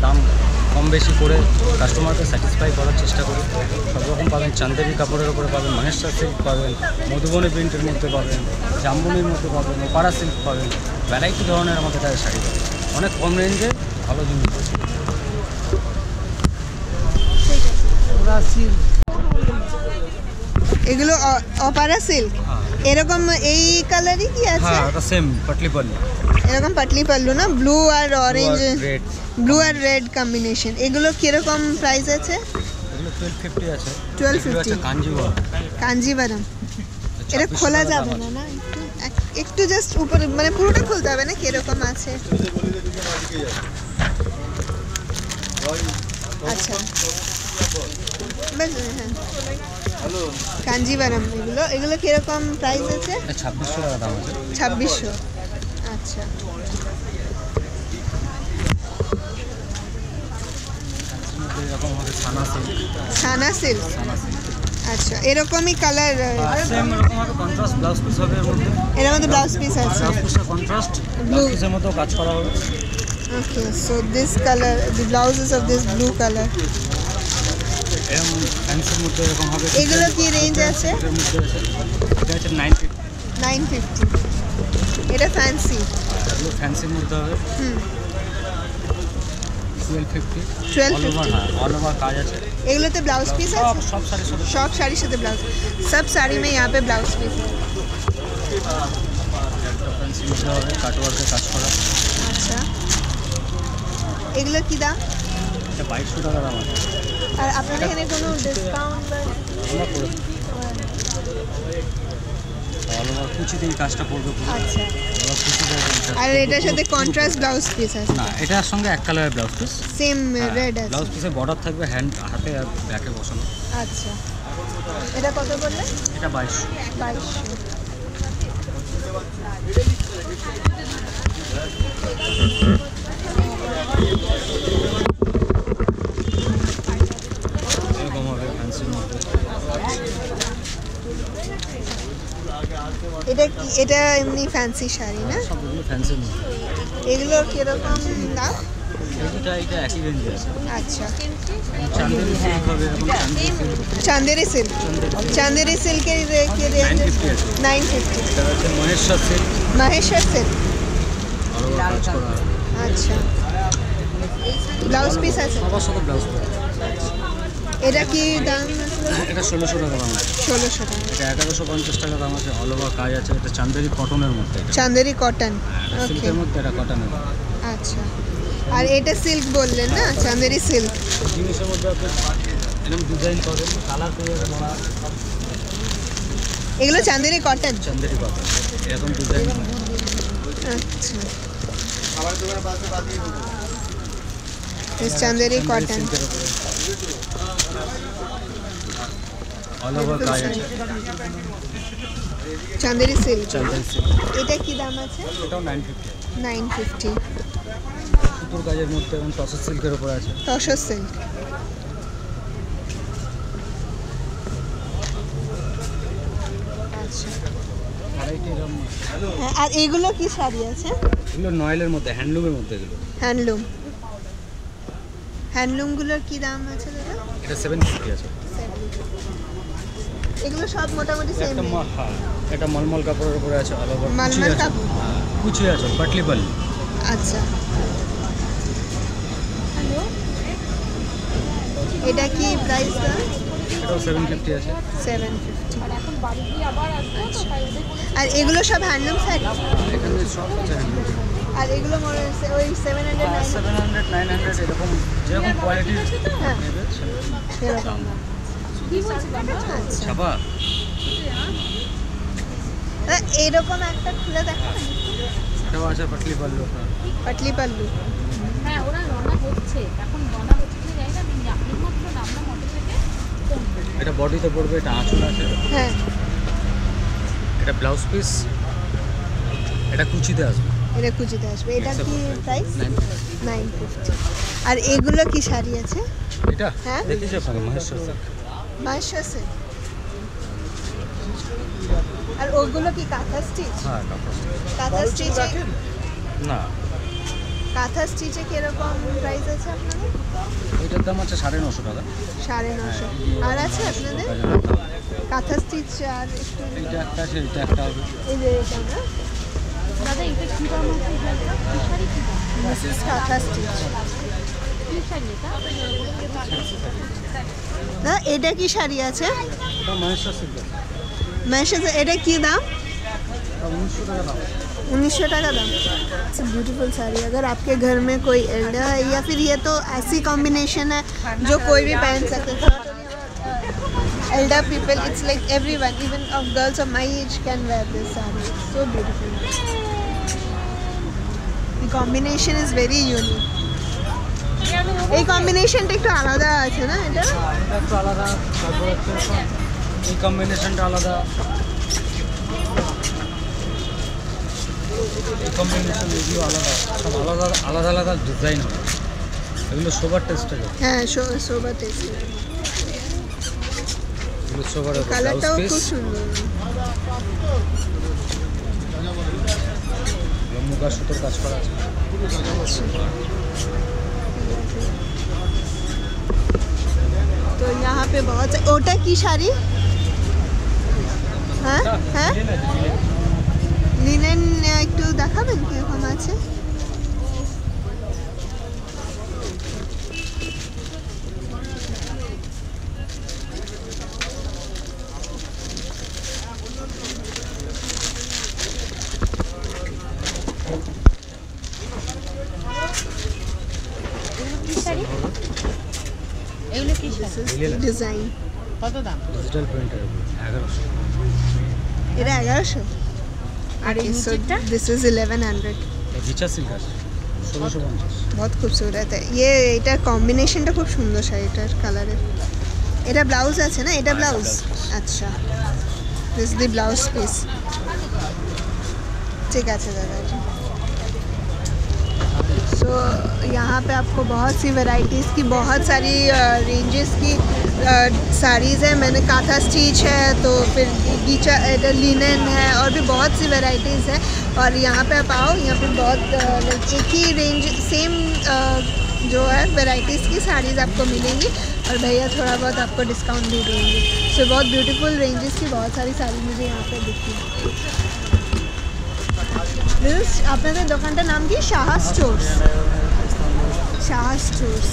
দাম কম বেশি করে কাস্টমারকে স্যাটিসফাই করার চেষ্টা করি। সব রকম পাবেন, চান্দেরি কাপড়ের উপরে পাবেন, মহেশ্বর সিল্ক পাবেন, মধুবনী প্রিন্টের মধ্যে পাবেন, জামবনির মধ্যে পাবেন, ওপারা সিল্ক পাবেন, ভ্যারাইটি ধরনের আমাদের কাছে শাড়ি পাবেন, অনেক কম রেঞ্জে ভালো জিনিস আছে। এগুলো অপারা সিল্ক, এরকম এই কালারই কি আছে? হ্যাঁ, এটা সেম পাটলি পাল্লু, এরকম পাটলি পাল্লু না, ব্লু আর অরেঞ্জ, রেড, ব্লু আর রেড কম্বিনেশন। এগুলো কিরকম প্রাইস আছে? এগুলো 1250 আছে। 1250 কাঞ্জিভারম। কাঞ্জিভারম। এটা খোলা যাবে না? না, একটু জাস্ট উপরে, মানে পুরোটা খুলতে হবে না? কিরকম আছে? আচ্ছা, হ্যাঁ, কাঞ্জিভারম। এগুলো কিরকম প্রাইস আছে? 2600 টাকা দাম আছে। 2600। আচ্ছা, এরকম হবে সানা সিল্ক। সানা সিল্ক, আচ্ছা, এরকমই কালার, সেম এরকম হবে। কন্ট্রাস্ট ব্লাউজ পিস হবে এর মধ্যে। এর মধ্যে ব্লাউজ পিস আছে, ব্লাউজ পিসে কন্ট্রাস্ট ব্লাউজ পিসের মতো কাজ করা হবে। Okay, so this colour, the blouses of this blue colour. এরকম ফ্যান্সির মধ্যে এরকম হবে। এগুলো কি রেঞ্জ আছে? এর মধ্যে আছে, এটা হচ্ছে 950। 950, এটা ফ্যান্সি। এগুলো ফ্যান্সির মধ্যে হবে। 1250। 1250। ऑल ओवर काज আছে। এগুলোতে ব্লাউজ পিস আছে? সব শাড়ির সাথে, সব শাড়ির সাথে ব্লাউজ, সব শাড়ি में यहाँ पे ब्लाउज पीस है। একটা ফ্যান্সি মধ্যে হবে কাটওয়ার্কের কাজ করা। আচ্ছা, এগুলো কি দাম? এটা 2200 টাকা দাম আছে। আর আপনাদের এখানে কোনো ডিসকাউন্ট বা? আমরা করে অল ওভার কুচিতে এই কাজটা করবে পুরো। আচ্ছা, অল কুচিতে আর এটার সাথে কন্ট্রাস্ট ব্লাউজ পিস আছে? না, এটার সঙ্গে এক কালারের ব্লাউজ পিস, সেম রেড আছে। ব্লাউজ পিসে বর্ডার থাকবে, হ্যান্ড হাতে আর ব্যাকে বসানো। আচ্ছা, এটা কত বললেন? এটা 2200। 2200। এরকম হবে ফ্যান্সির মধ্যে। এটা কি, এটা এমনি ফ্যান্সি শাড়ি না? সবগুলো ফ্যান্সির মধ্যে। এগুলো কিরকম দাম? এটা একই রেঞ্জে আছে। আচ্ছা, চান্দেরি সিল্ক হবে, এরকম চান্দেরি সিল্ক। চান্দেরি সিল্কের কি রেঞ্জ? 950 আছে। 950। এটা হচ্ছে Maheshwar silk, Maheshwar silk. All over কাজ করা। আচ্ছা, ব্লাউজ পিস আছে? সবার সাথে ব্লাউজ পিস। এটা কি দাম? এটা 1600 টাকা দাম আছে। 1600 টাকা। এটা 1150 টাকা দাম আছে। অল ওভার কাজ আছে। এটা চান্দেরি কটনের মধ্যে, এটা চান্দেরি কটন। ওকে, সিল্কের মধ্যে, এটা কটনের মধ্যে। আচ্ছা, আর এটা সিল্ক বললেন না, চান্দেরি সিল্ক। জিনিসের মধ্যে আপনি এরকম ডিজাইন করেন, কালার করে এগুলো চান্দেরি কটন? চান্দেরি কটন, এরকম ডিজাইন। আচ্ছা, চান্দেরি কটন। অল ওভার কাজ আছে। চান্দেরি সিল্ক। চান্দেরি সিল্ক, এটা কি দাম আছে? এটাও 950। 950। সুতোর কাজের মধ্যে এবং টসর সিল্কের উপরে আছে। তসর সিল্ক। আচ্ছা, হ্যাঁ, আর এগুলো কি শাড়ি আছে? এগুলো নয়েলের মধ্যে, হ্যান্ডলুমের মধ্যে। এগুলো হ্যান্ডলুম। হ্যান্ডলুমগুলোর কি দাম আছে দাদা? এটা 750 আছে। এগুলো সব মোটামুটি সেম? হ্যাঁ, এটা মলমল কাপড়ের উপরে আছে। অল ওভার মলমল কাপড়, কুচি আছে, পাটলি পাল্লু। আচ্ছা, এটা কি প্রাইস দাম? এটাও 750 আছে। 750। আর এগুলো সব হ্যান্ডলুম শাড়ি? এখানে সব আছে হ্যান্ডলুম। আর এগুলো ওই 700 700 900 এরকম যেরকম কোয়ালিটি হ্যাঁ, নেবে সেরকম। আচ্ছা, ছাপা। এইরকম একটা খুলে দেখো। এটাও আছে পাটলি পাল্লু। পাটলি পাল্লু। হ্যাঁ, ওরা রান্না হচ্ছে, এখন রান্না হচ্ছে কি জানি না, আমি আপনি মাত্র নামলাম অটো থেকে। এটা বডিতে পড়বে, এটা আঁচল আছে। হ্যাঁ, এটা ব্লাউজ পিস, এটা কুচিতে আসবে। এটা কুচিতে আসবে। এটা কি প্রাইস? 950। 950। আর এগুলো কি শাড়ি আছে? এটা হ্যাঁ, দেখিস আপনাকে মহেশ্বর সিল্ক। মহেশ্বর সিল্ক। আর ওগুলো কি কাঁথা স্টিচ? হ্যাঁ, কাপড় কাঁথা স্টিচ না, কাঁথা স্টিচে কিরকম প্রাইস আছে আপনাদের? ওইটার দাম আছে 950 টাকা। 950। আর আছে আপনাদের কাঁথা স্টিচ? আর একটু এইটা একটা আছে, এইটা একটা হবে। এই যে এটা না, দাদা এটা কি দাম আছে? কি শাড়ি কি দাম? দিস ইজ কাঁথা স্টিচ। কি শাড়ি এটা? না এটা কি শাড়ি আছে? ওটা মহেশ্বর সিল্ক। মেশে এটা কি দাম? 1900 টাকা দাম। 1900 टाका दाम। It's beautiful sari. अगर आपके घर में कोई एल्डर है या फिर ये तो ऐसी कॉम्बिनेशन है जो कोई भी पहन सकते हैं। Elder people, it's like everyone, even of girls of my age can wear this sari. So beautiful. The combination is very unique. এই কম্বিনেশনটা একটু আলাদা আছে না এটা? এটা একটু আলাদা, তারপর হচ্ছে এই কম্বিনেশনটা আলাদা, এই কম্বিনেশন এগুলো আলাদা, সব আলাদা আলাদা আলাদা ডিজাইন হবে। এগুলো সোবার টেস্ট হবে, হ্যাঁ সোবার টেস্ট। এগুলো সোবার হবে। কালারটাও খুব সুন্দর। মুগা সুতোর কাজ করা আছে। तो यहाँ पे बहुत ओटा की शाड़ी হ্যাঁ হ্যাঁ লিনেন একটু দেখাবেন কিরকম আছে? কি শাড়ি? এগুলো কি শাড়ি? ডিজাইন কত দাম? Digital printer 1100। এটা 1100। আর এই নিচেরটা? This is 1100। ঘিচা সিল্ক আছে 1650। बहुत खूबसूरत है ये। এটার কম্বিনেশনটা খুব সুন্দর শাড়িটার কালারের। এটা ব্লাউজ আছে না? এটা ব্লাউজ। अच्छा दिस द ब्लाउज पीस। ठीक है दादा जी। सो यहाँ पे आपको बहुत सी वैरायटीज़ की, बहुत सारी रेंजेस की साड़ीज़ है। मैंने काथा स्टिच है, तो फिर गीचा लिनन है, और भी बहुत सी वैरायटीज़ है। और यहाँ पे आप आओ, यहाँ पे बहुत एक ही रेंज सेम जो है वैरायटीज़ की साड़ीज़ आपको मिलेंगी, और भैया थोड़ा बहुत आपको डिस्काउंट भी देंगे। सो बहुत ब्यूटीफुल रेंजेस की बहुत सारी साड़ी मुझे यहाँ पे दिखती है। আপনাদের দোকানটার নাম কি? সাহা স্টোর্স। সাহা স্টোর্স।